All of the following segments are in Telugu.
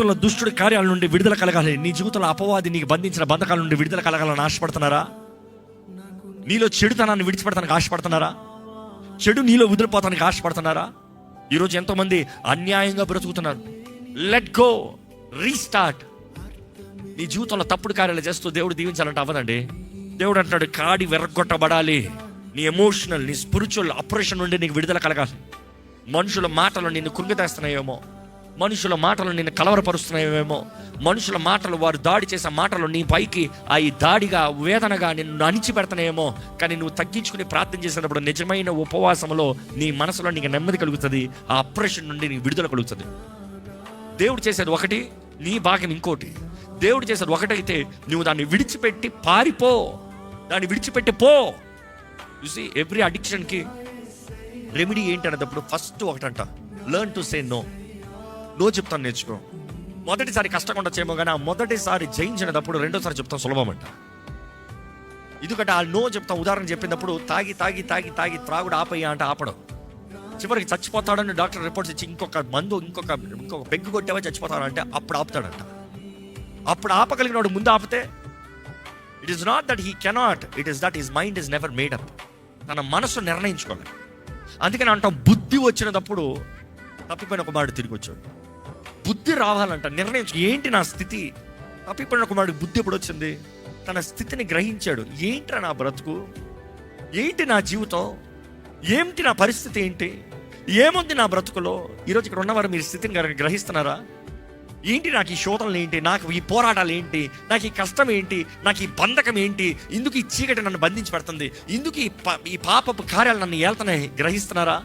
జీవితంలో దుష్టుడి కార్యాల నుండి విడుదల కలగాలి, నీ జీవితంలో అపవాది నీకు బంధించిన బంధకాల నుండి విడుదల కలగాలని ఆశపడుతున్నారా? నీలో చెడుతనాన్ని విడిచిపెడతానికి ఆశపడుతున్నారా? చెడు నీలో వదిలిపోతానికి ఆశపడుతున్నారా? ఈరోజు ఎంతోమంది అన్యాయంగా బ్రతుకుతున్నారు. Let go, restart. నీ జీవితంలో తప్పుడు కార్యాలు చేస్తూ దేవుడు దీవించాలంటే అవ్వదండి. దేవుడు అంటున్నాడు, కాడి వెరగొట్టబడాలి. నీ ఎమోషనల్, నీ స్పిరిచువల్ ఆపరేషన్ నుండి నీకు విడుదల కలగాలి. మనుషుల మాటలు నిన్ను కృంగతేస్తున్నాయేమో, మనుషుల మాటలు నిన్ను కలవరపరుస్తున్నాయేమో, మనుషుల మాటలు, వారు దాడి చేసే మాటలు నీ పైకి ఈ దాడిగా, వేదనగా నిన్ను అణిచిపెడతానేమో. కానీ నువ్వు తగ్గించుకుని ప్రార్థన చేసినప్పుడు నిజమైన ఉపవాసంలో నీ మనసులో నీకు నెమ్మది కలుగుతుంది. ఆ ఆపరేషన్ నుండి నీకు విడుదల కలుగుతుంది. దేవుడు చేసేది ఒకటి, నీ భాగ్యం ఇంకోటి. దేవుడు చేసేది ఒకటైతే నువ్వు దాన్ని విడిచిపెట్టి పారిపో, దాన్ని విడిచిపెట్టి పో. చూసి ఎవ్రీ అడిక్షన్కి రెమెడీ ఏంటి అనేటప్పుడు ఫస్ట్ ఒకటంట, learn to say no. No చెప్తాను నేర్చుకో. మొదటిసారి కష్టంగా ఉండొచ్చేమో, కానీ ఆ మొదటిసారి జయించినప్పుడు రెండోసారి చెప్తాం సులభం అంట. ఎందుకంటే ఆ నో చెప్తాం. ఉదాహరణ చెప్పినప్పుడు తాగి తాగి తాగి తాగి త్రాగుడు ఆపయ్యా అంటే ఆపడం, చివరికి చచ్చిపోతాడని డాక్టర్ రిపోర్ట్స్ ఇచ్చి ఇంకొక మందు ఇంకొక పెగ్గు కొట్టావా చచ్చిపోతాడంటే అప్పుడు ఆపుతాడంట. అప్పుడు ఆపగలిగినాడు ముందు ఆపితే, it is not that he cannot, it is that his mind is never made up. తన మనసు నిర్ణయించుకోవాలి. అందుకని అంటాం, బుద్ధి వచ్చినప్పుడు తప్పిపోయిన కుమారుడు తిరిగి వచ్చాడు. బుద్ధి రావాలంట, నిర్ణయించు. ఏంటి నా స్థితి? తప్పిపోయిన కుమారుడు బుద్ధి ఎప్పుడు వచ్చింది? తన స్థితిని గ్రహించాడు. ఏంటి నా బ్రతుకు, ఏంటి నా జీవితం, ఏంటి నా పరిస్థితి, ఏంటి ఏముంది నా బ్రతుకులో? ఈరోజు ఇక్కడ ఉన్నవారు మీరు స్థితిని గ్రహిస్తున్నారా? ఏంటి నాకు ఈ శోధనలు ఏంటి, నాకు ఈ పోరాటాలు ఏంటి, నాకు ఈ కష్టం ఏంటి, నాకు ఈ బంధకం ఏంటి, ఇందుకు ఈ చీకటి నన్ను బంధించి పెడుతుంది, ఇందుకు ఈ పాపపు కార్యాలు నన్ను ఏళ్తున్నాయి? గ్రహిస్తున్నారా?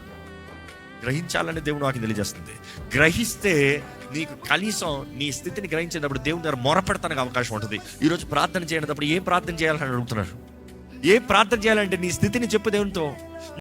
గ్రహించాలని దేవుడు నాకు తెలియజేస్తుంది. గ్రహిస్తే నీకు కనీసం నీ స్థితిని గ్రహించేటప్పుడు దేవుని దగ్గర మొరపెడతానికి అవకాశం ఉంటుంది. ఈరోజు ప్రార్థన చేయనప్పుడు ఏం ప్రార్థన చేయాలని అడుగుతున్నారు? ఏం ప్రార్థన చేయాలంటే నీ స్థితిని చెప్పు దేవునితో.